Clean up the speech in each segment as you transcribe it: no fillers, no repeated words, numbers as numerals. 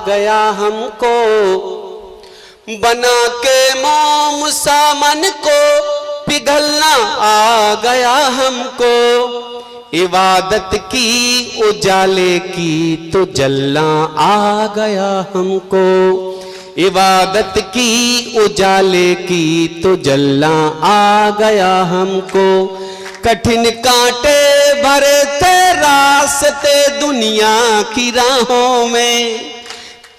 गया हमको, बना के मोम सामन को पिघलना आ गया हमको। इबादत की उजाले की तो जलना आ गया हमको, इबादत की उजाले की तो जलना आ गया हमको। कठिन कांटे भरे थे रास्ते दुनिया की राहों में,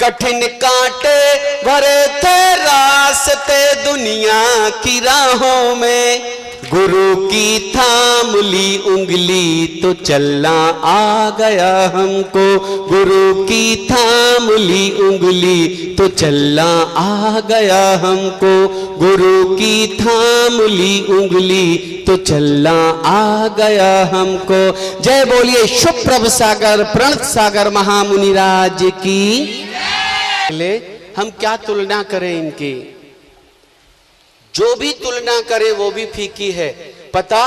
कठिन कांटे भरे थे रास्ते दुनिया की राहों में। गुरु की थाम ली उंगली तो चलना आ गया हमको, गुरु की थाम ली उंगली तो चलना आ गया हमको, गुरु की थाम ली उंगली तो चलना आ गया हमको। जय बोलिए शुभ प्रभ सागर प्रणत सागर महामुनिराज की। हम क्या तुलना करें इनकी, जो भी तुलना करे वो भी फीकी है। पता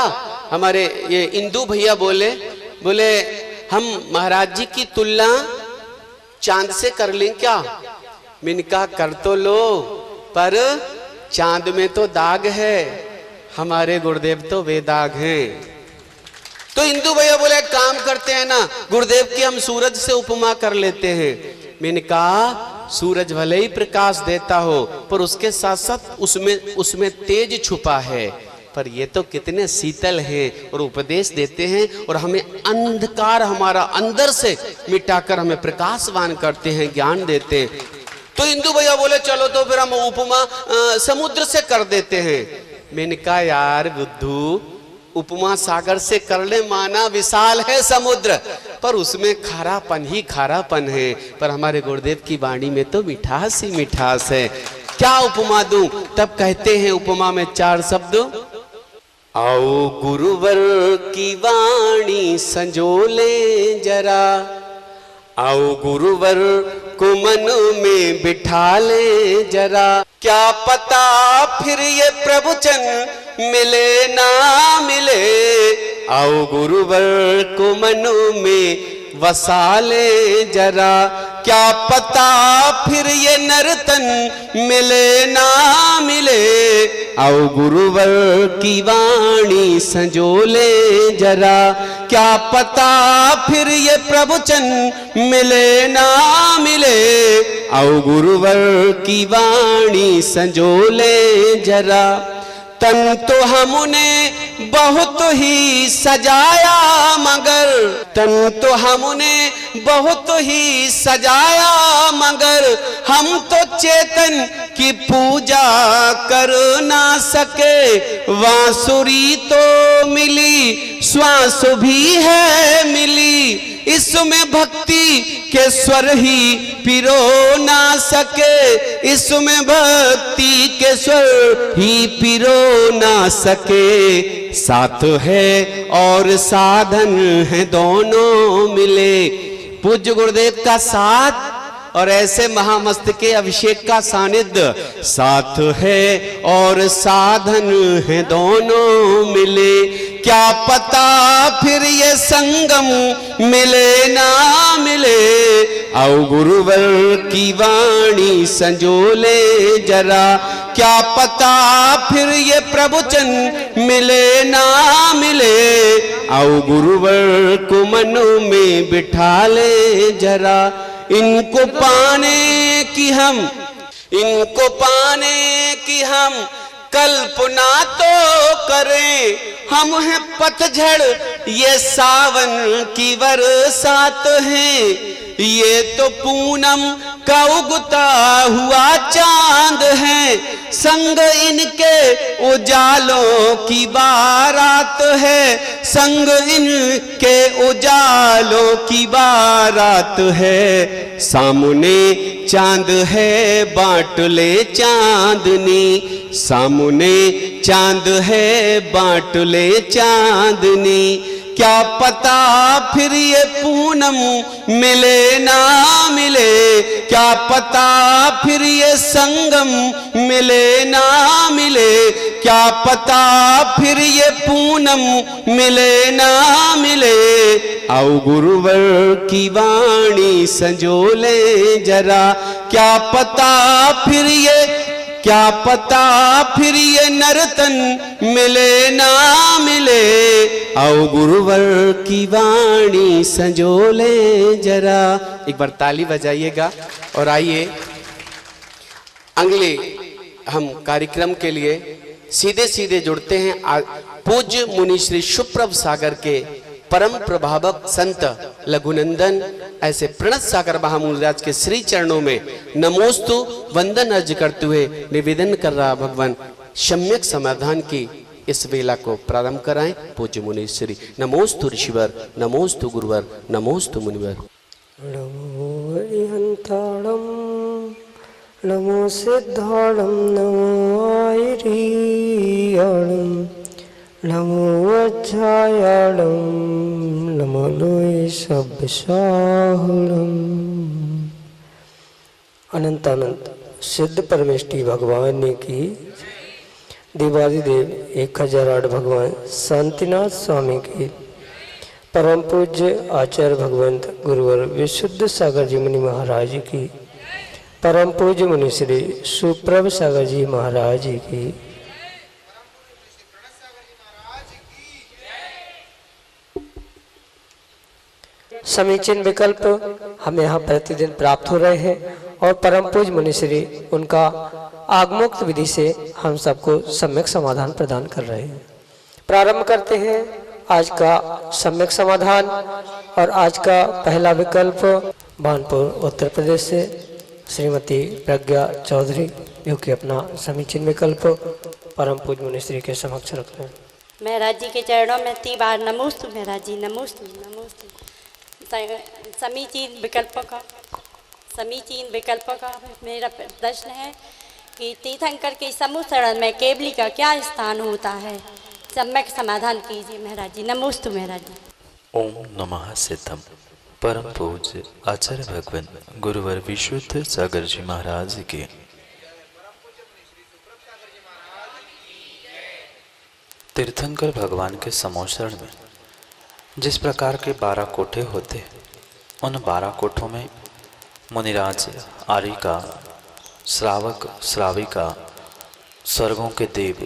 हमारे ये इंदू भैया बोले हम महाराज जी की तुलना चांद से कर लें क्या। मैंने कहा कर तो लो, पर चांद में तो दाग है, हमारे गुरुदेव तो बेदाग हैं। तो इंदू भैया बोले काम करते हैं ना, गुरुदेव की हम सूरज से उपमा कर लेते हैं। मैंने कहा सूरज भले ही प्रकाश देता हो, पर उसके साथ साथ उसमें तेज छुपा है, पर ये तो कितने शीतल हैं और उपदेश देते हैं और हमें अंधकार हमारा अंदर से मिटाकर हमें प्रकाशवान करते हैं, ज्ञान देते हैं। तो इंदू भैया बोले चलो तो फिर हम उपमा समुद्र से कर देते हैं। मैंने कहा यार बुद्धू, उपमा सागर से कर ले, माना विशाल है समुद्र, पर उसमें खारापन ही खारापन है, पर हमारे गुरुदेव की वाणी में तो मिठास ही मिठास है। क्या उपमा दूं? तब कहते हैं उपमा में 4 शब्द, आओ गुरुवर की वाणी संजोले जरा, आओ गुरुवर को मन में बिठा ले जरा। क्या पता फिर ये प्रवचन मिले ना मिले, आओ गुरुवर को मन में वसा ले जरा। क्या पता फिर ये नर्तन मिले ना मिले, आओ गुरुवर की वाणी संजोले जरा। क्या पता फिर ये प्रवचन मिले ना मिले, आओ गुरुवर की वाणी संजोले जरा। तन तो हमने बहुत ही सजाया मगर, तन तो हमने बहुत ही सजाया मगर, हम तो चेतन की पूजा कर ना सके। बांसुरी तो मिली, श्वास भी है मिली, इसमें भक्ति के स्वर ही पिरो ना सके, इसमें भक्ति के स्वर ही पिरो ना सके। साथ है और साधन है दोनों मिले। पूज्य गुरुदेव का साथ और ऐसे महामस्त के अभिषेक का सानिध्य, साथ है और साधन है दोनों मिले। क्या पता फिर ये संगम मिले ना मिले, आओ गुरुवर की वाणी संजोले जरा। क्या पता फिर ये प्रवचन मिले ना मिले, आओ गुरुवर को मन में बिठा ले जरा। इनको पाने की हम कल्पना तो करें, हम हैं पतझड़ ये सावन की बरसात है। ये तो पूनम का उगता हुआ चांद है, संग इनके उजालों की बारात है, संग इनके उजालों की बारात है। सामने चांद है बांट ले चांदनी, सामने चांद है बांट ले चांदनी। क्या पता फिर ये पूनम मिले ना मिले, क्या पता फिर ये संगम मिले ना मिले। क्या पता फिर ये पूनम मिले ना मिले, आओ गुरुवर की वाणी संजोले जरा। क्या पता फिर ये नर्तन मिले ना मिले, आओ गुरुवर की वाणी संजोले जरा। एक बार ताली बजाइएगा और आइए अगले हम कार्यक्रम के लिए सीधे सीधे जुड़ते हैं। पूज्य मुनि श्री सुप्रभ सागर के परम प्रभावक संत लघुनंदन ऐसे प्रणत सागर महामुनिराज के श्री चरणों में नमोस्तु वंदन अर्ज करते हुए निवेदन कर रहा भगवान सम्यक समाधान की इस वेला को प्रारंभ कराएं। पूज्य मुनि श्री नमोस्तु ऋषिवर, नमोस्तु गुरुवर, नमोस्तु मुनिवर। नमो हरिहंताणम नमो सिद्धाणम नमो आयरियाणम नमो वज्रायाणम नमो लोय सब्बसाहुलम। अनंत अनंत सिद्ध परमेष्टि भगवान ने की देवादिदेव 1008 भगवान शांतिनाथ स्वामी की परम पूज्य आचार्य भगवंत गुरुवर विशुद्ध सागर जी मुनि महाराज की परम पूज्य मुनि श्री सुप्रभ सागर जी महाराज जी की समीचीन विकल्प हमें यहाँ प्रतिदिन प्राप्त हो रहे हैं और परम पूज्य मुनि श्री उनका आगमोक्त विधि से हम सबको सम्यक समाधान प्रदान कर रहे हैं। प्रारंभ करते हैं आज का सम्यक समाधान और आज का पहला विकल्प भानपुर उत्तर प्रदेश से श्रीमती प्रज्ञा चौधरी जो कि अपना समीचीन विकल्प परम पूज्य मुनि श्री के समक्ष रखते हैं। महाराज जी के चरणों में 3 बार नमोस्तु महाराज जी, नमोस्तु नमोस्तु। समीचीन विकल्पों का मेरा प्रश्न है कि तीर्थंकर के समूह शरण में केवली का क्या स्थान होता है? सम्यक समाधान कीजिए महाराज जी, नमोस्तु महाराज जी। ओम नमः सिद्धम। परम पूज्य आचार्य भगवान गुरुवर विशुद्ध सागर जी महाराज के तीर्थंकर भगवान के समोशरण में जिस प्रकार के 12 कोठे होते हैं, उन 12 कोठों में मुनिराज, आरिका, श्रावक, श्राविका, स्वर्गों के देव,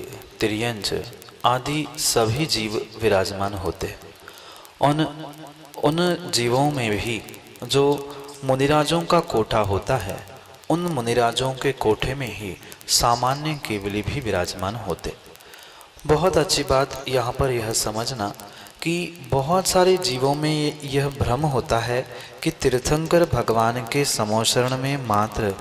तिर्यंच आदि सभी जीव विराजमान होते हैं। उन जीवों में भी जो मुनिराजों का कोठा होता है, उन मुनिराजों के कोठे में ही सामान्य केवली भी विराजमान होते। बहुत अच्छी बात यहाँ पर यह समझना कि बहुत सारे जीवों में यह भ्रम होता है कि तीर्थंकर भगवान के समोशरण में मात्र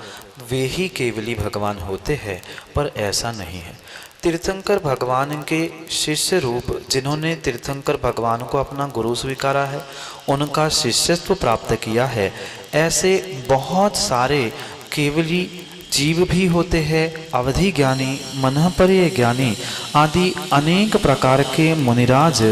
वे ही केवली भगवान होते हैं, पर ऐसा नहीं है। तीर्थंकर भगवान के शिष्य रूप जिन्होंने तीर्थंकर भगवान को अपना गुरु स्वीकारा है, उनका शिष्यत्व प्राप्त किया है, ऐसे बहुत सारे केवली जीव भी होते हैं। अवधि ज्ञानी, मनःपर्य ज्ञानी आदि अनेक प्रकार के मुनिराज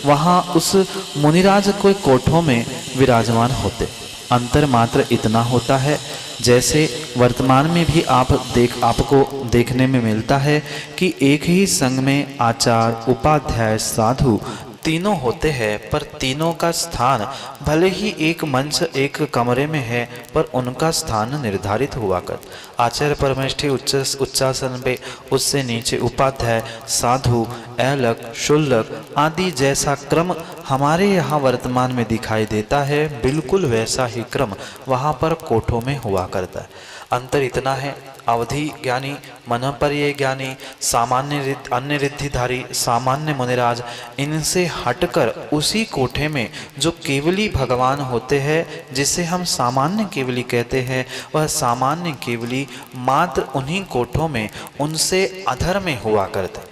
वहाँ उस मुनिराज के कोठों में विराजमान होते। अंतर मात्र इतना होता है, जैसे वर्तमान में भी आपको देखने में मिलता है कि एक ही संघ में आचार्य, उपाध्याय, साधु तीनों होते हैं, पर तीनों का स्थान भले ही एक मंच, एक कमरे में है, पर उनका स्थान निर्धारित हुआ कर। आचार्य परमेष्ठी उच्चासन पे, उससे नीचे उपाध्याय, साधु, ऐलक, शुल्लक आदि जैसा क्रम हमारे यहाँ वर्तमान में दिखाई देता है, बिल्कुल वैसा ही क्रम वहाँ पर कोठों में हुआ करता है। अंतर इतना है, अवधि ज्ञानी, मनःपर्य ज्ञानी, सामान्य अन्य रिद्धिधारी, सामान्य मुनिराज, इनसे हटकर उसी कोठे में जो केवली भगवान होते हैं, जिसे हम सामान्य केवली कहते हैं, वह सामान्य केवली मात्र उन्हीं कोठों में उनसे अधर में हुआ करते।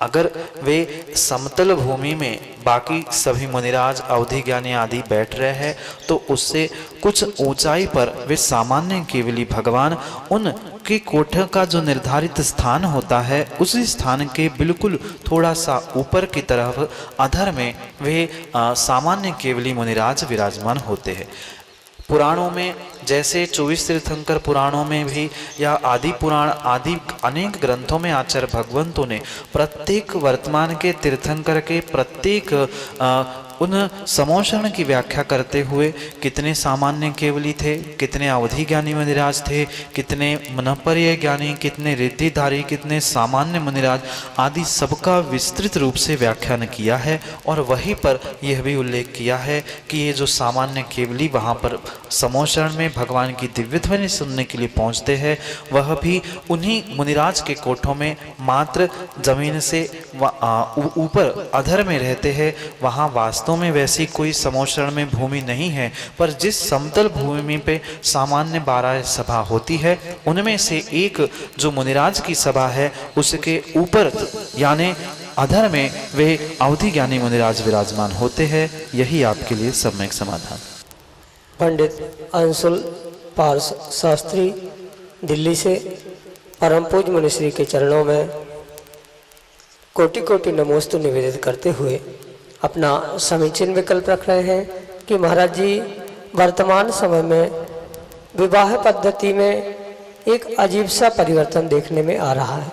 अगर वे समतल भूमि में बाकी सभी मुनिराज, अवधि ज्ञानी आदि बैठ रहे हैं, तो उससे कुछ ऊंचाई पर वे सामान्य केवली भगवान उनके कोठे का जो निर्धारित स्थान होता है, उसी स्थान के बिल्कुल थोड़ा सा ऊपर की तरफ अधर में वे सामान्य केवली मुनिराज विराजमान होते हैं। पुराणों में, जैसे 24 तीर्थंकर पुराणों में भी या आदि पुराण आदि अनेक ग्रंथों में आचार्य भगवंतों ने प्रत्येक वर्तमान के तीर्थंकर के प्रत्येक उन समोषण की व्याख्या करते हुए कितने सामान्य केवली थे, कितने अवधि ज्ञानी मुनिराज थे, कितने मनपर्य ज्ञानी, कितने रिद्धिधारी, कितने सामान्य मुनिराज आदि सबका विस्तृत रूप से व्याख्यान किया है। और वहीं पर यह भी उल्लेख किया है कि ये जो सामान्य केवली वहाँ पर समोषण में भगवान की दिव्य ध्वनि सुनने के लिए पहुँचते हैं, वह भी उन्हीं मुनिराज के कोठों में मात्र जमीन से ऊपर अधर में रहते हैं। वहाँ वास्तव में वैसी कोई समोषण में भूमि नहीं है, पर जिस समतल भूमि पे सामान्य 12 सभा होती है, उनमें से एक जो मुनिराज की सभा है उसके ऊपर यानी अधर में वे अवधि ज्ञानी मुनिराज विराजमान होते हैं। यही आपके लिए सम्यक समाधान। पंडित अंशुल पार्स शास्त्री दिल्ली से परम पूज्य मुनिश्री के चरणों में कोटि कोटि नमोस्तु निवेदित करते हुए अपना समीचीन विकल्प रख रहे हैं कि महाराज जी, वर्तमान समय में विवाह पद्धति में एक अजीब सा परिवर्तन देखने में आ रहा है।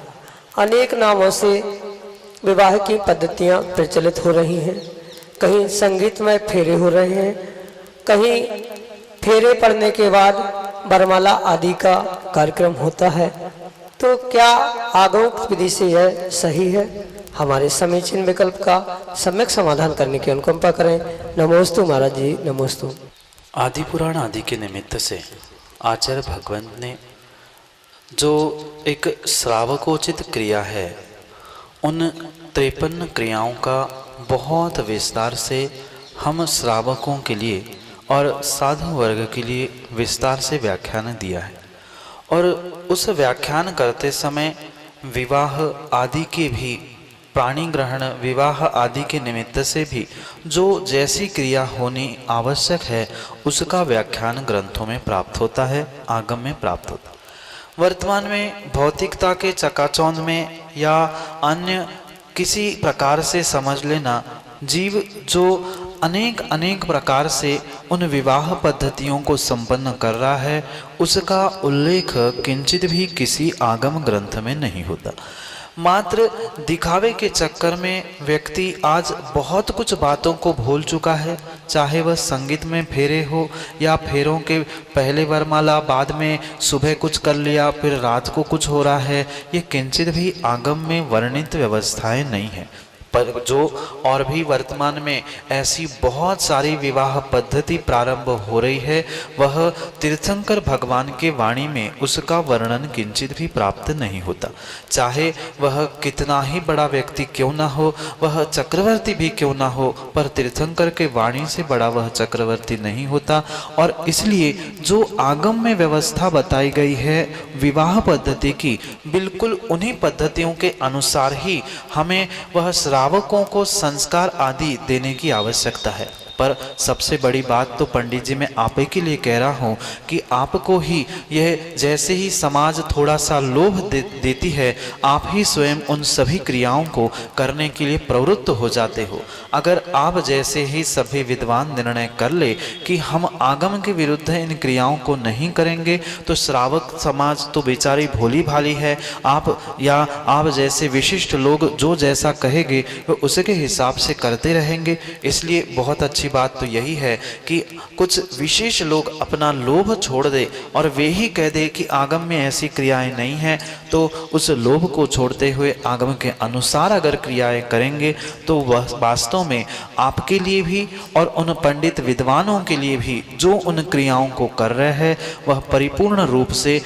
अनेक नामों से विवाह की पद्धतियां प्रचलित हो रही हैं। कहीं संगीतमय फेरे हो रहे हैं, कहीं फेरे पड़ने के बाद वरमाला आदि का कार्यक्रम होता है। तो क्या आगमोक्त विधि से यह सही है? हमारे समीचीन विकल्प का सम्यक समाधान करने की अनुकंपा करें। नमोस्तु महाराज जी, नमोस्तु। आदि पुराण आदि के निमित्त से आचार्य भगवंत ने जो एक श्रावकोचित क्रिया है, उन 53 क्रियाओं का बहुत विस्तार से हम श्रावकों के लिए और साधु वर्ग के लिए विस्तार से व्याख्यान दिया है। और उस व्याख्यान करते समय विवाह आदि के भी, प्राणी ग्रहण विवाह आदि के निमित्त से भी जो जैसी क्रिया होनी आवश्यक है उसका व्याख्यान ग्रंथों में प्राप्त होता है, आगम में प्राप्त होता है। वर्तमान में भौतिकता के चकाचौंध में या अन्य किसी प्रकार से समझ लेना, जीव जो अनेक प्रकार से उन विवाह पद्धतियों को संपन्न कर रहा है, उसका उल्लेख किंचित भी किसी आगम ग्रंथ में नहीं होता। मात्र दिखावे के चक्कर में व्यक्ति आज बहुत कुछ बातों को भूल चुका है, चाहे वह संगीत में फेरे हो या फेरों के पहले वरमाला, बाद में सुबह कुछ कर लिया फिर रात को कुछ हो रहा है। ये किंचित भी आगम में वर्णित व्यवस्थाएं नहीं है। पर जो और भी वर्तमान में ऐसी बहुत सारी विवाह पद्धति प्रारंभ हो रही है, वह तीर्थंकर भगवान के वाणी में उसका वर्णन किंचित भी प्राप्त नहीं होता। चाहे वह कितना ही बड़ा व्यक्ति क्यों ना हो, वह चक्रवर्ती भी क्यों ना हो, पर तीर्थंकर के वाणी से बड़ा वह चक्रवर्ती नहीं होता। और इसलिए जो आगम में व्यवस्था बताई गई है विवाह पद्धति की, बिल्कुल उन्हीं पद्धतियों के अनुसार ही हमें वह श्रावकों को संस्कार आदि देने की आवश्यकता है। पर सबसे बड़ी बात तो पंडित जी मैं आप ही के लिए कह रहा हूँ कि आपको ही यह जैसे ही समाज थोड़ा सा लोभ देती है, आप ही स्वयं उन सभी क्रियाओं को करने के लिए प्रवृत्त हो जाते हो। अगर आप जैसे ही सभी विद्वान निर्णय कर ले कि हम आगम के विरुद्ध इन क्रियाओं को नहीं करेंगे, तो श्रावक समाज तो बेचारी भोली भाली है। आप या आप जैसे विशिष्ट लोग जो जैसा कहेंगे वो उसके हिसाब से करते रहेंगे। इसलिए बहुत अच्छी बात तो यही है कि कुछ विशेष लोग अपना लोभ छोड़ दे और वे ही कह दे कि आगम में ऐसी क्रियाएं नहीं हैं, तो उस लोभ को छोड़ते हुए आगम के अनुसार अगर क्रियाएं करेंगे तो वह वास्तव में आपके लिए भी और उन पंडित विद्वानों के लिए भी जो उन क्रियाओं को कर रहे हैं, वह परिपूर्ण रूप से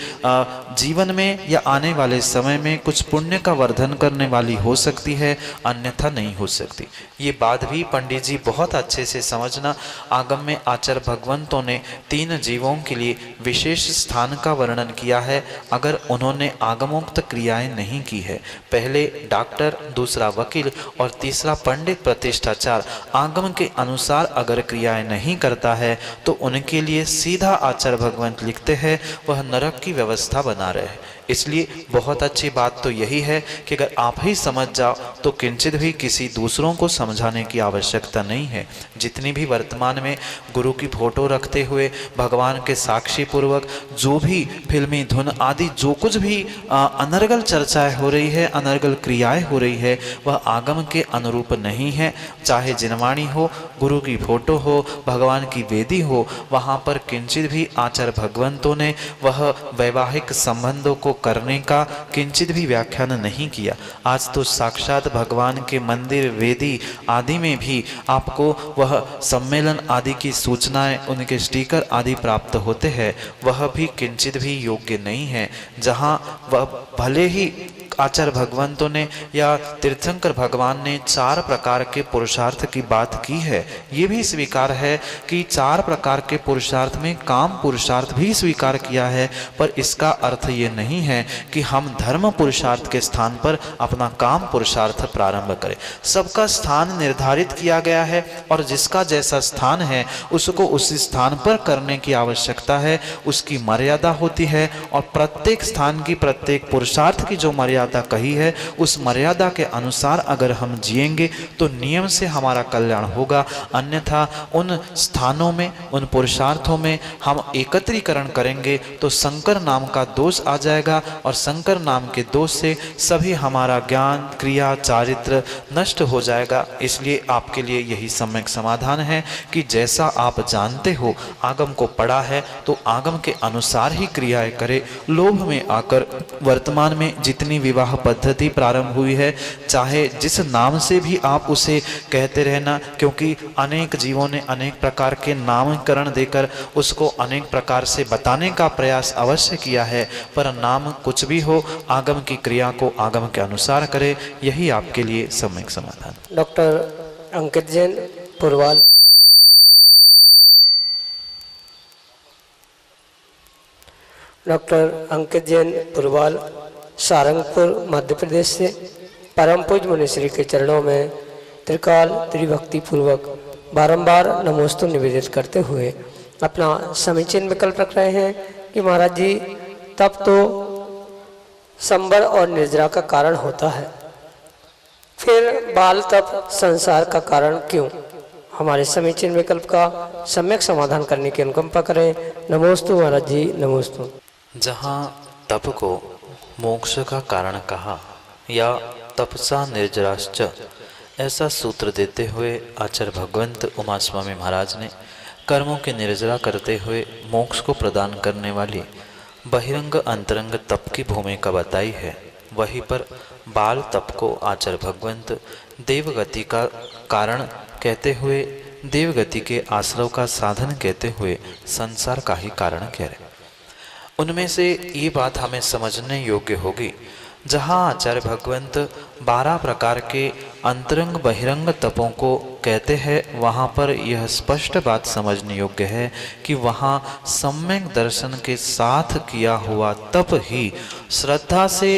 जीवन में या आने वाले समय में कुछ पुण्य का वर्धन करने वाली हो सकती है, अन्यथा नहीं हो सकती। ये बात भी पंडित जी बहुत अच्छे से समझना। आगम में आचार्य भगवंतों ने 3 जीवों के लिए विशेष स्थान का वर्णन किया है अगर उन्होंने आगमोक्त क्रियाएं नहीं की है। पहले डॉक्टर, दूसरा वकील और तीसरा पंडित प्रतिष्ठाचार आगम के अनुसार अगर क्रियाएं नहीं करता है तो उनके लिए सीधा आचार्य भगवंत लिखते हैं वह नरक की व्यवस्था बना रहे। इसलिए बहुत अच्छी बात तो यही है कि अगर आप ही समझ जाओ तो किंचित भी किसी दूसरों को समझाने की आवश्यकता नहीं है। जितनी भी वर्तमान में गुरु की फोटो रखते हुए भगवान के साक्षी पूर्वक जो भी फिल्मी धुन आदि जो कुछ भी अनर्गल चर्चाएं हो रही है, अनर्गल क्रियाएं हो रही है, वह आगम के अनुरूप नहीं है। चाहे जिनवाणी हो, गुरु की फोटो हो, भगवान की वेदी हो, वहाँ पर किंचित भी आचार्य भगवंतों ने वह वैवाहिक संबंधों को करने का किंचित भी व्याख्यान नहीं किया। आज तो साक्षात भगवान के मंदिर, वेदी आदि में भी आपको वह सम्मेलन आदि की सूचनाएं, उनके स्टिकर आदि प्राप्त होते हैं, वह भी किंचित भी योग्य नहीं है। जहाँ वह भले ही आचार्य भगवंतों ने या तीर्थंकर भगवान ने 4 प्रकार के पुरुषार्थ की बात की है, ये भी स्वीकार है कि 4 प्रकार के पुरुषार्थ में काम पुरुषार्थ भी स्वीकार किया है, पर इसका अर्थ ये नहीं है कि हम धर्म पुरुषार्थ के स्थान पर अपना काम पुरुषार्थ प्रारंभ करें। सबका स्थान निर्धारित किया गया है और जिसका जैसा स्थान है उसको उसी स्थान पर करने की आवश्यकता है, उसकी मर्यादा होती है। और प्रत्येक स्थान की, प्रत्येक पुरुषार्थ की जो मर्यादा कही है, उस मर्यादा के अनुसार अगर हम जिएंगे तो नियम से हमारा कल्याण होगा। अन्यथा उन स्थानों में, उन पुरुषार्थों में हम एकत्रीकरण करेंगे तो शंकर नाम का दोष आ जाएगा और शंकर नाम के दोष से सभी हमारा ज्ञान, क्रिया, चारित्र नष्ट हो जाएगा। इसलिए आपके लिए यही सम्यक समाधान है कि जैसा आप जानते हो, आगम को पढ़ा है तो आगम के अनुसार ही क्रियाएं करे। लोभ में आकर वर्तमान में जितनी विवाह पद्धति प्रारंभ हुई है, चाहे जिस नाम से भी आप उसे कहते रहना, क्योंकि अनेक जीवों ने अनेक प्रकार के नामकरण देकर उसको अनेक प्रकार से बताने का प्रयास अवश्य किया है, पर नाम कुछ भी हो, आगम की क्रिया को आगम के अनुसार करे, यही आपके लिए सम्यक समाधान। डॉक्टर अंकित जैन पुरवाल। डॉक्टर अंकित जैन पुरवाल सारंगपुर मध्य प्रदेश से परम पूज्य मुनिश्री के चरणों में त्रिकाल त्रिभक्ति पूर्वक बारंबार नमोस्तु निवेदित करते हुए अपना समीचीन विकल्प रख रहे हैं कि महाराज जी, तप तो संबर और निर्जरा का कारण होता है, फिर बाल तप संसार का कारण क्यों? हमारे समीचीन विकल्प का सम्यक समाधान करने की अनुकंपा करें। नमोस्तु महाराज जी, नमोस्तु। जहाँ तप को मोक्ष का कारण कहा या तपसा निर्जराश्च, ऐसा सूत्र देते हुए आचार्य भगवंत उमा स्वामी महाराज ने कर्मों के निर्जरा करते हुए मोक्ष को प्रदान करने वाली बहिरंग अंतरंग तप की भूमिका बताई है। वहीं पर बाल तप को आचार्य भगवंत देवगति का कारण कहते हुए, देवगति के आश्रव का साधन कहते हुए संसार का ही कारण कह रहे। उनमें से ये बात हमें समझने योग्य होगी, जहाँ आचार्य भगवंत 12 प्रकार के अंतरंग बहिरंग तपों को कहते हैं, वहाँ पर यह स्पष्ट बात समझने योग्य है कि वहाँ सम्यक दर्शन के साथ किया हुआ तप ही श्रद्धा से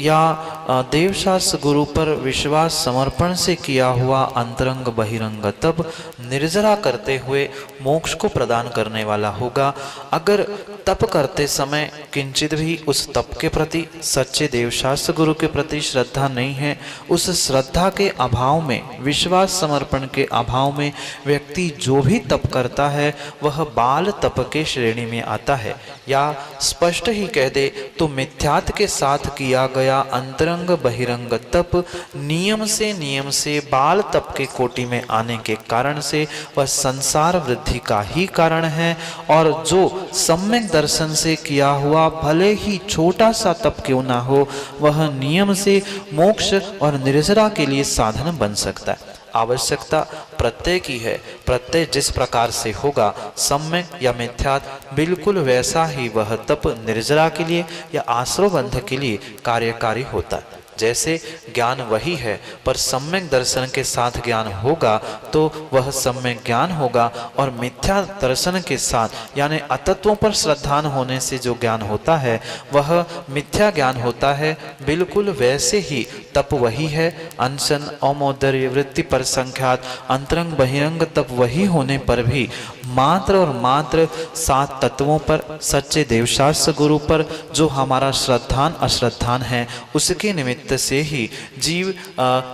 या देवशास्त्र गुरु पर विश्वास समर्पण से किया हुआ अंतरंग बहिरंग तप निर्जरा करते हुए मोक्ष को प्रदान करने वाला होगा। अगर तप करते समय किंचित भी उस तप के प्रति, सच्चे देवशास्त्र गुरु के प्रति श्रद्धा नहीं है, उस श्रद्धा के अभाव में, विश्वास समर्पण के अभाव में व्यक्ति जो भी तप करता है वह बाल तप के श्रेणी में आता है, या स्पष्ट ही कह दे तो मिथ्यात्व के साथ किया गया अंतरंग बहिरंग तप नियम से बाल तप के कोटि में आने के कारण से वह संसार वृद्धि का ही कारण है। और जो सम्यक दर्शन से किया हुआ भले ही छोटा सा तप क्यों ना हो, वह नियम से मोक्ष और निर्जरा के लिए साधन बन सकता है। आवश्यकता प्रत्यय की है, प्रत्यय जिस प्रकार से होगा सम्यक या मिथ्यात, बिल्कुल वैसा ही वह तप निर्जरा के लिए या आश्रव बंध के लिए कार्यकारी होता है। जैसे ज्ञान वही है, पर सम्यक दर्शन के साथ ज्ञान होगा तो वह सम्यक ज्ञान होगा, और मिथ्या दर्शन के साथ यानी अतत्वों पर श्रद्धान होने से जो ज्ञान होता है वह मिथ्या ज्ञान होता है। बिल्कुल वैसे ही तप वही है, अनशन अमोदर्य वृत्ति पर संख्यात अंतरंग बहिरंग तप वही होने पर भी मात्र और मात्र 7 तत्वों पर, सच्चे देवशास्त्र गुरु पर जो हमारा श्रद्धान अश्रद्धान है, उसके निमित्त से ही जीव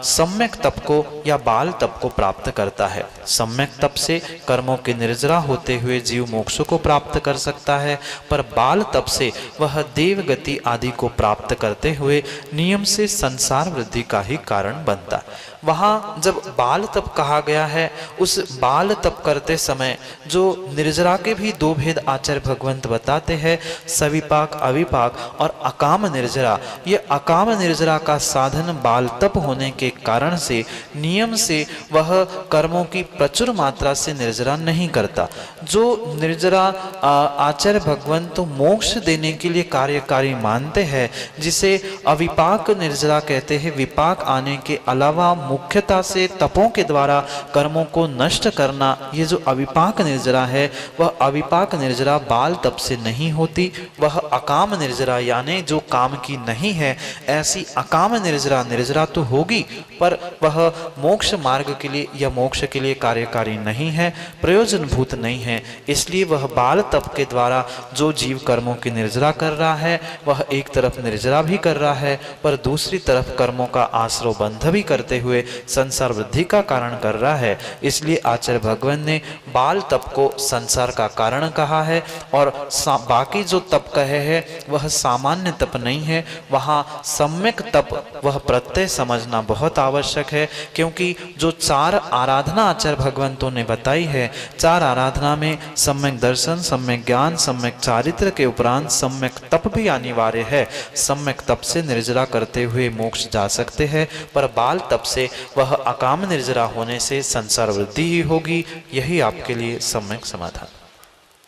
सम्यक तप को या बाल तप को प्राप्त करता है। सम्यक तप से कर्मों के निर्जरा होते हुए जीव मोक्ष को प्राप्त कर सकता है, पर बाल तप से वह देव गति आदि को प्राप्त करते हुए नियम से संसार वृद्धि का ही कारण बनता है। वहाँ जब बाल तप कहा गया है, उस बाल तप करते समय जो निर्जरा के भी 2 भेद आचार्य भगवंत बताते हैं, सविपाक अविपाक और अकाम निर्जरा। ये अकाम निर्जरा का साधन बाल तप होने के कारण से नियम से वह कर्मों की प्रचुर मात्रा से निर्जरा नहीं करता। जो निर्जरा आचार्य भगवंत तो मोक्ष देने के लिए कार्यकारी मानते हैं, जिसे अविपाक निर्जरा कहते हैं। विपाक आने के अलावा मुख्यता से तपों के द्वारा कर्मों को नष्ट करना, ये जो अविपाक निर्जरा है वह अविपाक निर्जरा बाल तप से नहीं होती। वह अकाम निर्जरा यानी जो काम की नहीं है, ऐसी अकाम निर्जरा निर्जरा तो होगी पर वह मोक्ष मार्ग के लिए या मोक्ष के लिए कार्यकारी नहीं है, प्रयोजनभूत नहीं है। इसलिए वह बाल तप के द्वारा जो जीव कर्मों की निर्जरा कर रहा है वह एक तरफ निर्जरा भी कर रहा है, पर दूसरी तरफ कर्मों का आश्रव बंध भी करते हुए संसार वृद्धि का कारण कर रहा है। इसलिए आचार्य भगवान ने बाल तप को संसार का कारण कहा है, और बाकी जो तप कहे हैं वह सामान्य तप नहीं है। वहाँ सम्यक तप वह प्रत्यय समझना बहुत आवश्यक है, क्योंकि जो 4 आराधना आचार्य भगवंतों ने बताई है, 4 आराधना में सम्यक दर्शन, सम्यक ज्ञान, सम्यक चारित्र के उपरांत सम्यक तप भी अनिवार्य है। सम्यक तप से निर्जरा करते हुए मोक्ष जा सकते हैं, पर बाल तप से वह अकाम निर्जरा होने से संसार वृद्धि ही होगी। यही आपके लिए सम्यक समाधान।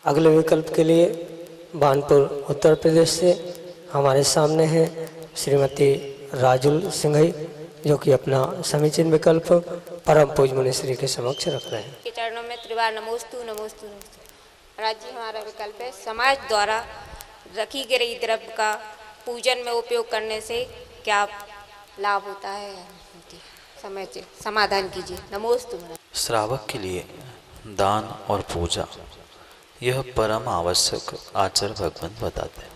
अगले विकल्प के लिए बानपुर उत्तर प्रदेश से हमारे सामने हैं श्रीमती राजुल सिंघई, जो कि अपना समीचीन विकल्प परम पूज मुनि श्री के समक्ष रख रहे हैं। के चरणों में त्रिवार नमोस्तु नमोस्तु नमोस्तु। महाराज जी, हमारा विकल्प है समाज द्वारा रखी गई द्रव्य का पूजन में उपयोग करने से क्या लाभ होता है, समय से समाधान कीजिए। नमोस्तु। श्रावक के लिए दान और पूजा यह परम आवश्यक आचार्य भगवंत बताते हैं,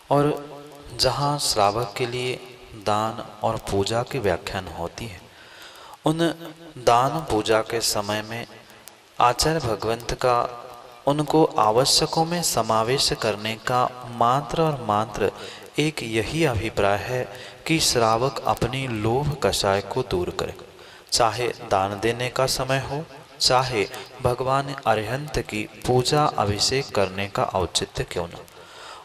और जहाँ श्रावक के लिए दान और पूजा की व्याख्यान होती है, उन दान पूजा के समय में आचार्य भगवंत का उनको आवश्यकों में समावेश करने का मात्र और मात्र एक यही अभिप्राय है कि श्रावक अपनी लोभ कषाय को दूर करे। चाहे दान देने का समय हो, चाहे भगवान अरिहंत की पूजा अभिषेक करने का औचित्य क्यों न,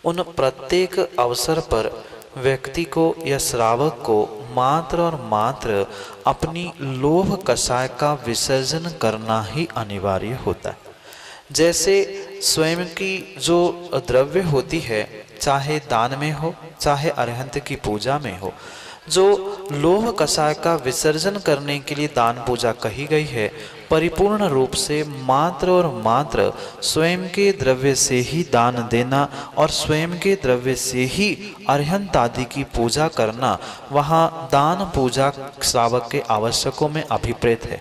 उन प्रत्येक अवसर पर व्यक्ति को या श्रावक को मात्र और मात्र अपनी लोभ कषाय का विसर्जन करना ही अनिवार्य होता है। जैसे स्वयं की जो द्रव्य होती है, चाहे दान में हो चाहे अरिहंत की पूजा में हो, जो लोभ कषाय का विसर्जन करने के लिए दान पूजा कही गई है, परिपूर्ण रूप से मात्र और मात्र स्वयं के द्रव्य से ही दान देना और स्वयं के द्रव्य से ही अरिहंत आदि की पूजा करना, वहाँ दान पूजा श्रावक के आवश्यकों में अभिप्रेत है।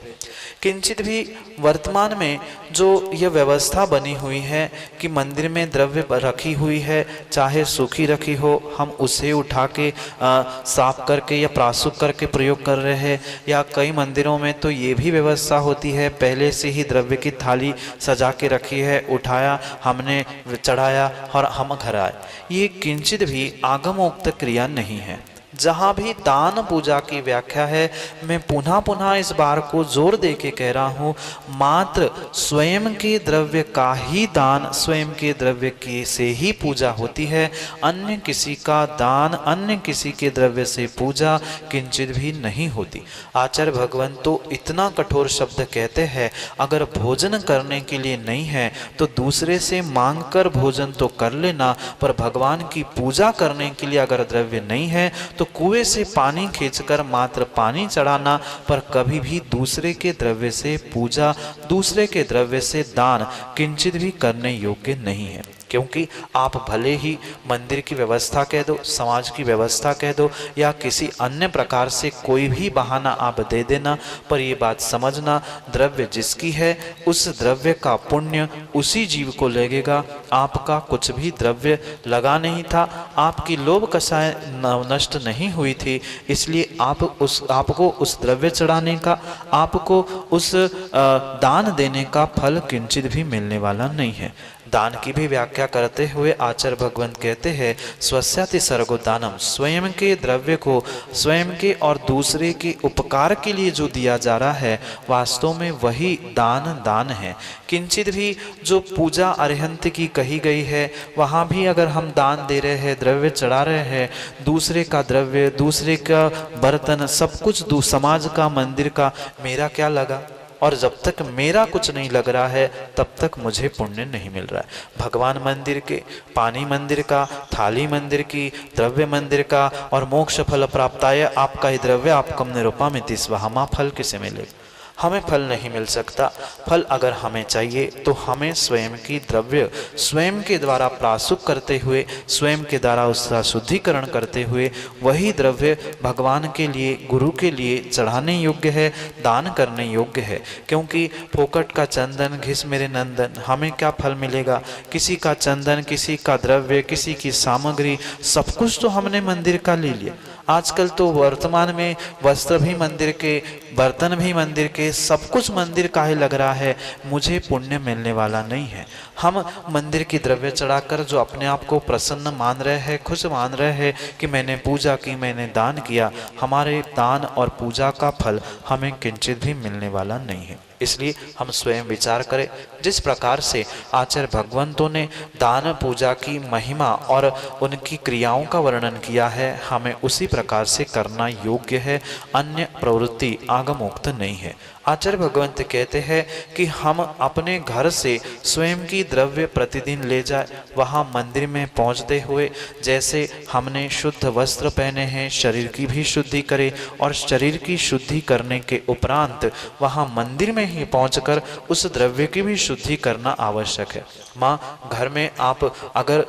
किंचित भी वर्तमान में जो यह व्यवस्था बनी हुई है कि मंदिर में द्रव्य रखी हुई है, चाहे सूखी रखी हो, हम उसे उठा के साफ करके या प्रासुक करके प्रयोग कर रहे हैं, या कई मंदिरों में तो ये भी व्यवस्था होती है पहले से ही द्रव्य की थाली सजा के रखी है, उठाया हमने चढ़ाया और हम घर आए। ये किंचित भी आगमोक्त क्रिया नहीं है। जहाँ भी दान पूजा की व्याख्या है, मैं पुनः पुनः इस बार को जोर दे के कह रहा हूँ, मात्र स्वयं के द्रव्य का ही दान, स्वयं के द्रव्य की से ही पूजा होती है। अन्य किसी का दान, अन्य किसी के द्रव्य से पूजा किंचित भी नहीं होती। आचार्य भगवान तो इतना कठोर शब्द कहते हैं, अगर भोजन करने के लिए नहीं है तो दूसरे से मांग कर भोजन तो कर लेना, पर भगवान की पूजा करने के लिए अगर द्रव्य नहीं है तो कुएं से पानी खींचकर मात्र पानी चढ़ाना, पर कभी भी दूसरे के द्रव्य से पूजा, दूसरे के द्रव्य से दान किंचित भी करने योग्य नहीं है। क्योंकि आप भले ही मंदिर की व्यवस्था कह दो, समाज की व्यवस्था कह दो, या किसी अन्य प्रकार से कोई भी बहाना आप दे देना, पर ये बात समझना, द्रव्य जिसकी है उस द्रव्य का पुण्य उसी जीव को लगेगा। आपका कुछ भी द्रव्य लगा नहीं था, आपकी लोभ कषाय नष्ट नहीं हुई थी, इसलिए आपको उस द्रव्य चढ़ाने का, आपको उस दान देने का फल किंचित भी मिलने वाला नहीं है। दान की भी व्याख्या करते हुए आचार्य भगवंत कहते हैं, स्वस्याति सर्गो दानम, स्वयं के द्रव्य को स्वयं के और दूसरे के उपकार के लिए जो दिया जा रहा है, वास्तव में वही दान है। किंचित भी जो पूजा अरिहंत की कही गई है, वहाँ भी अगर हम दान दे रहे हैं, द्रव्य चढ़ा रहे हैं, दूसरे का द्रव्य, दूसरे का बर्तन, सब कुछ समाज का, मंदिर का, मेरा क्या लगा? और जब तक मेरा कुछ नहीं लग रहा है तब तक मुझे पुण्य नहीं मिल रहा है। भगवान मंदिर के, पानी मंदिर का, थाली मंदिर की, द्रव्य मंदिर का और मोक्ष फल प्राप्ताय आपका ही द्रव्य आपकम निरूपमिति स्वहमा, फल किसे मिलेगा? हमें फल नहीं मिल सकता। फल अगर हमें चाहिए तो हमें स्वयं की द्रव्य स्वयं के द्वारा प्रासुक करते हुए, स्वयं के द्वारा उसका शुद्धिकरण करते हुए वही द्रव्य भगवान के लिए, गुरु के लिए चढ़ाने योग्य है, दान करने योग्य है। क्योंकि फोकट का चंदन घिस मेरे नंदन, हमें क्या फल मिलेगा? किसी का चंदन, किसी का द्रव्य, किसी की सामग्री, सब कुछ तो हमने मंदिर का ले लिया। आजकल तो वर्तमान में वस्त्र भी मंदिर के, बर्तन भी मंदिर के, सब कुछ मंदिर का ही लग रहा है, मुझे पुण्य मिलने वाला नहीं है। हम मंदिर की द्रव्य चढ़ाकर जो अपने आप को प्रसन्न मान रहे हैं, खुश मान रहे हैं कि मैंने पूजा की, मैंने दान किया, हमारे दान और पूजा का फल हमें किंचित भी मिलने वाला नहीं है। इसलिए हम स्वयं विचार करें। जिस प्रकार से आचार्य भगवंतों ने दान पूजा की महिमा और उनकी क्रियाओं का वर्णन किया है, हमें उसी प्रकार से करना योग्य है। अन्य प्रवृत्ति आगमोक्त नहीं है। आचार्य भगवंत कहते हैं कि हम अपने घर से स्वयं की द्रव्य प्रतिदिन ले जाए, वहाँ मंदिर में पहुँचते हुए जैसे हमने शुद्ध वस्त्र पहने हैं, शरीर की भी शुद्धि करें और शरीर की शुद्धि करने के उपरांत वहाँ मंदिर में ही पहुंचकर उस द्रव्य की भी शुद्धि करना आवश्यक है। माँ, घर में आप अगर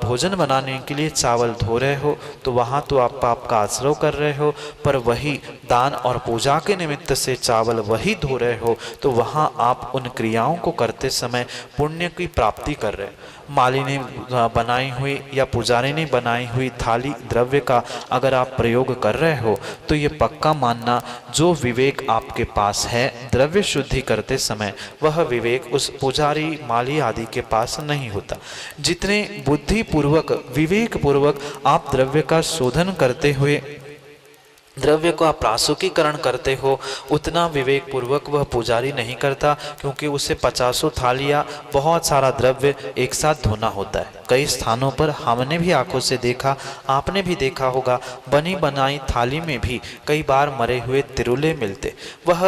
भोजन बनाने के लिए चावल धो रहे हो तो वहाँ तो आप पाप का आश्रय कर रहे हो, पर वही दान और पूजा के निमित्त से चावल वही धो रहे हो तो वहाँ आप उन क्रियाओं को करते समय पुण्य की प्राप्ति कर रहे हैं। माली ने बनाई हुई या पुजारी ने बनाई हुई थाली द्रव्य का अगर आप प्रयोग कर रहे हो तो ये पक्का मानना, जो विवेक आपके पास है द्रव्य शुद्धि करते समय, वह विवेक उस पुजारी, माली आदि के पास नहीं होता। जितने बुद्धि पूर्वक, विवेक पूर्वक आप द्रव्य का शोधन करते हुए द्रव्य को आप प्रासुकीकरण करते हो, उतना विवेक पूर्वक वह पुजारी नहीं करता, क्योंकि उसे 50 थालियाँ, बहुत सारा द्रव्य एक साथ धोना होता है। कई स्थानों पर हमने भी आंखों से देखा, आपने भी देखा होगा, बनी बनाई थाली में भी कई बार मरे हुए तिरुले मिलते। वह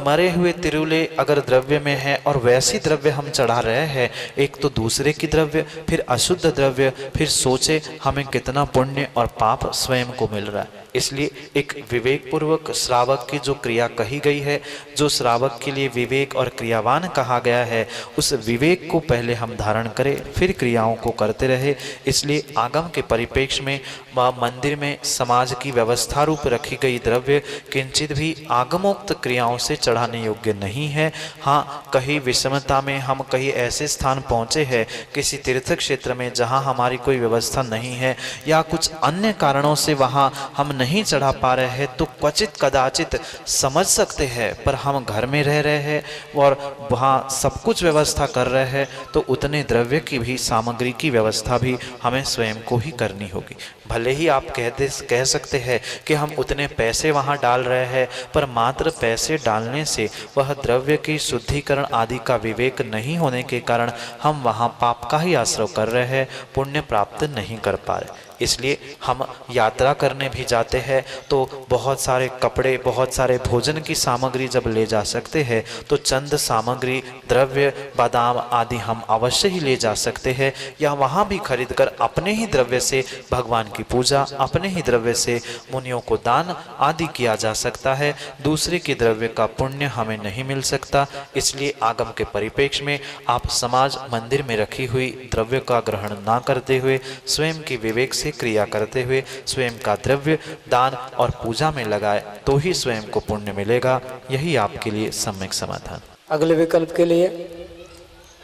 मरे हुए तिरुले अगर द्रव्य में है और वैसी द्रव्य हम चढ़ा रहे हैं, एक तो दूसरे की द्रव्य, फिर अशुद्ध द्रव्य, फिर सोचे हमें कितना पुण्य और पाप स्वयं को मिल रहा है। इसलिए एक विवेक पूर्वक श्रावक की जो क्रिया कही गई है, जो श्रावक के लिए विवेक और क्रियावान कहा गया है, उस विवेक को पहले हम धारण करें, फिर क्रियाओं को करते रहे। इसलिए आगम के परिप्रेक्ष्य में मंदिर में समाज की व्यवस्था रूप रखी गई द्रव्य किंचित भी आगमोक्त क्रियाओं से चढ़ाने योग्य नहीं है। हाँ, कहीं विषमता में हम कहीं ऐसे स्थान पहुँचे हैं, किसी तीर्थ क्षेत्र में जहाँ हमारी कोई व्यवस्था नहीं है या कुछ अन्य कारणों से वहाँ हम नहीं चढ़ा पा रहे हैं, तो क्वचित कदाचित समझ सकते हैं, पर हम घर में रह रहे हैं और वहाँ सब कुछ व्यवस्था कर रहे हैं, तो उतने द्रव्य की भी, सामग्री की व्यवस्था भी हमें स्वयं को ही करनी होगी। भले ही आप कह सकते हैं कि हम उतने पैसे वहाँ डाल रहे हैं, पर मात्र पैसे डालने से वह द्रव्य की शुद्धिकरण आदि का विवेक नहीं होने के कारण हम वहाँ पाप का ही आश्रय कर रहे हैं, पुण्य प्राप्त नहीं कर पा रहे। इसलिए हम यात्रा करने भी जाते हैं तो बहुत सारे कपड़े, बहुत सारे भोजन की सामग्री जब ले जा सकते हैं तो चंद सामग्री, द्रव्य, बादाम आदि हम अवश्य ही ले जा सकते हैं, या वहाँ भी खरीद कर अपने ही द्रव्य से भगवान की पूजा, अपने ही द्रव्य से मुनियों को दान आदि किया जा सकता है। दूसरे के द्रव्य का पुण्य हमें नहीं मिल सकता। इसलिए आगम के परिप्रेक्ष्य में आप समाज मंदिर में रखी हुई द्रव्य का ग्रहण ना करते हुए स्वयं की विवेक से क्रिया करते हुए स्वयं का द्रव्य दान और पूजा में लगाए तो ही स्वयं को पुण्य मिलेगा। यही आपके लिए सम्यक समाधान। अगले विकल्प के लिए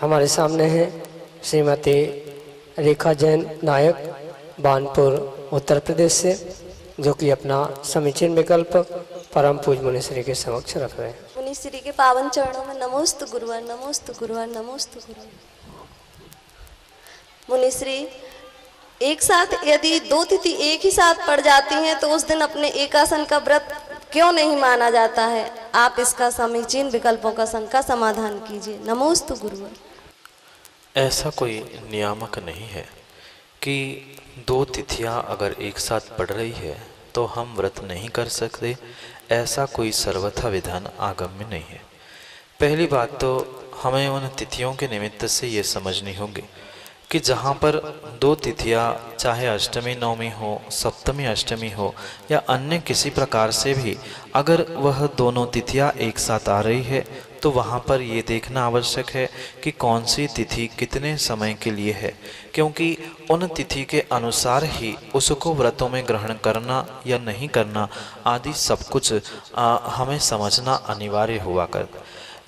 हमारे सामने है श्रीमती रेखा जैन नायक, बानपुर उत्तर प्रदेश से, जो कि अपना समीचीन विकल्प परम पूज मुनिश्री के समक्ष रख रहे हैं। मुनिश्री के पावन चरणों में नमोस्तु गुरुवर, नमोस्तु गुरुवर, नमोस्तु गुरुवर। मुनिश्री, एक साथ यदि 2 तिथि एक ही साथ पड़ जाती हैं तो उस दिन अपने एकासन का व्रत क्यों नहीं माना जाता है? आप इसका समीचीन विकल्पों का शंका समाधान कीजिए। नमोस्तु गुरुवर। ऐसा कोई नियामक नहीं है कि 2 तिथियां अगर एक साथ पड़ रही है तो हम व्रत नहीं कर सकते। ऐसा कोई सर्वथा विधान आगम में नहीं है। पहली बात तो हमें उन तिथियों के निमित्त से ये समझनी होगी कि जहाँ पर 2 तिथियाँ, चाहे अष्टमी नवमी हो, सप्तमी अष्टमी हो या अन्य किसी प्रकार से भी अगर वह दोनों तिथियाँ एक साथ आ रही है तो वहाँ पर ये देखना आवश्यक है कि कौन सी तिथि कितने समय के लिए है, क्योंकि उन तिथि के अनुसार ही उसको व्रतों में ग्रहण करना या नहीं करना आदि सब कुछ हमें समझना अनिवार्य हुआ कर।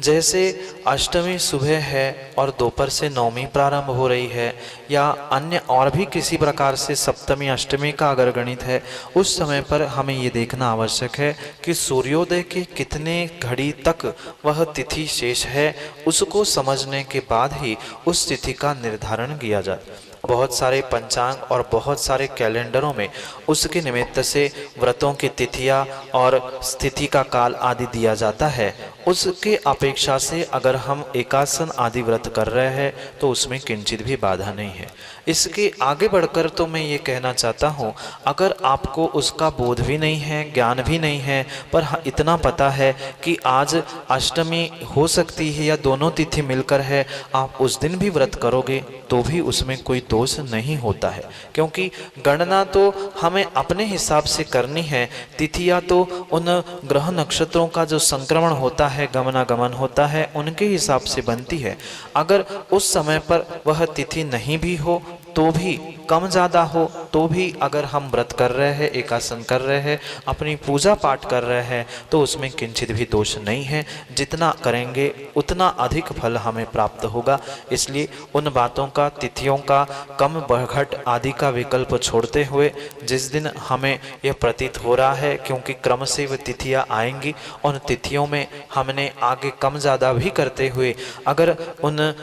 जैसे अष्टमी सुबह है और दोपहर से नवमी प्रारंभ हो रही है, या अन्य और भी किसी प्रकार से सप्तमी अष्टमी का अगर गणित है, उस समय पर हमें ये देखना आवश्यक है कि सूर्योदय के कितने घड़ी तक वह तिथि शेष है। उसको समझने के बाद ही उस तिथि का निर्धारण किया जाए। बहुत सारे पंचांग और बहुत सारे कैलेंडरों में उसके निमित्त से व्रतों की तिथियां और स्थिति का काल आदि दिया जाता है। उसके अपेक्षा से अगर हम एकासन आदि व्रत कर रहे हैं तो उसमें किंचित भी बाधा नहीं है। इसके आगे बढ़कर तो मैं ये कहना चाहता हूँ, अगर आपको उसका बोध भी नहीं है, ज्ञान भी नहीं है, पर इतना पता है कि आज अष्टमी हो सकती है या दोनों तिथि मिलकर है, आप उस दिन भी व्रत करोगे तो भी उसमें कोई दोष नहीं होता है, क्योंकि गणना तो हमें अपने हिसाब से करनी है। तिथियां तो उन ग्रह नक्षत्रों का जो संक्रमण होता है, गमनागमन होता है, उनके हिसाब से बनती है। अगर उस समय पर वह तिथि नहीं भी हो तो भी, कम ज़्यादा हो तो भी, अगर हम व्रत कर रहे हैं, एकासन कर रहे हैं, अपनी पूजा पाठ कर रहे हैं तो उसमें किंचित भी दोष नहीं है। जितना करेंगे उतना अधिक फल हमें प्राप्त होगा। इसलिए उन बातों का, तिथियों का कम बढ़घट आदि का विकल्प छोड़ते हुए, जिस दिन हमें यह प्रतीत हो रहा है, क्योंकि क्रम से वह तिथियाँ आएंगी, उन तिथियों में हमने आगे कम ज़्यादा भी करते हुए अगर उन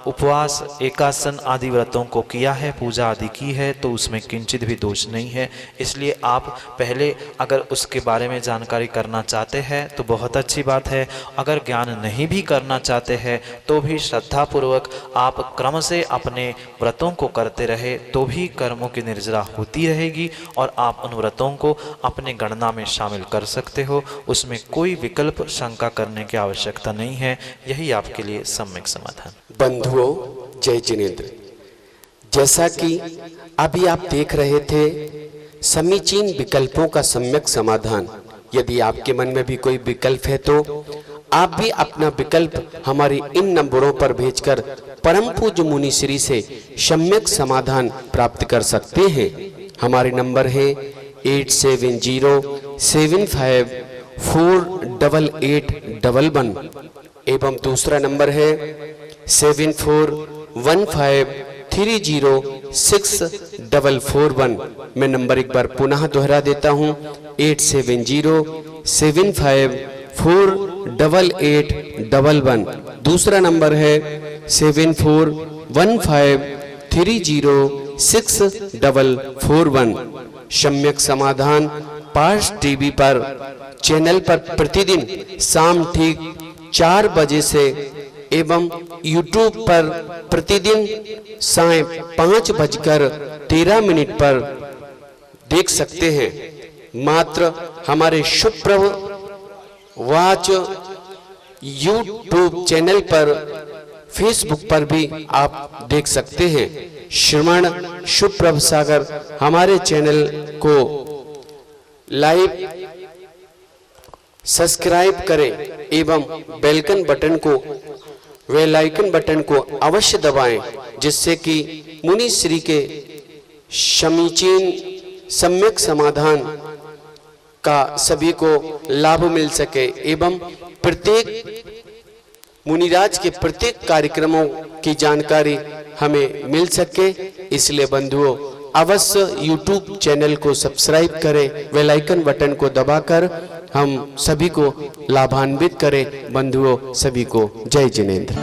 उपवास, एकासन आदि व्रतों को किया है, पूजा आदि की है, तो उसमें किंचित भी दोष नहीं है। इसलिए आप पहले अगर उसके बारे में जानकारी करना चाहते हैं तो बहुत अच्छी बात है। अगर ज्ञान नहीं भी करना चाहते हैं तो भी श्रद्धापूर्वक आप क्रम से अपने व्रतों को करते रहे तो भी कर्मों की निर्जरा होती रहेगी और आप उन व्रतों को अपने गणना में शामिल कर सकते हो। उसमें कोई विकल्प शंका करने की आवश्यकता नहीं है। यही आपके लिए सम्यक समाधान। बंधुओं, जय जिनेंद्र। जैसा कि अभी आप देख रहे थे, समीचीन विकल्पों का सम्यक समाधान। यदि आपके मन में भी कोई विकल्प है तो आप भी अपना विकल्प हमारे इन नंबरों पर भेजकर परम पूज्य मुनिश्री से सम्यक समाधान प्राप्त कर सकते हैं। हमारे नंबर है 8707548811 एवं दूसरा नंबर है 7415306441। मैं नंबर एक बार पुनः दोहरा देता हूँ, 8707548811। दूसरा नंबर है 7415306441। सम्यक समाधान पार्स टीवी पर चैनल पर प्रतिदिन शाम ठीक 4 बजे से एवं YouTube पर प्रतिदिन साय 5:13 पर देख सकते हैं। मात्र हमारे शुभ प्रभ वाच YouTube चैनल पर, फेसबुक पर भी आप देख सकते हैं। श्रीमान शुभ प्रभ सागर हमारे चैनल को लाइव सब्सक्राइब करें एवं बेलकन बटन को अवश्य दबाएं, जिससे कि मुनि श्री के समीचीन सम्यक समाधान का सभी को लाभ मिल सके एवं प्रत्येक मुनिराज के प्रत्येक कार्यक्रमों की जानकारी हमें मिल सके। इसलिए बंधुओं अवश्य YouTube चैनल को सब्सक्राइब करें, बेल आइकन बटन को दबाकर हम सभी को लाभान्वित करें। बंधुओं सभी को जय जिनेंद्र।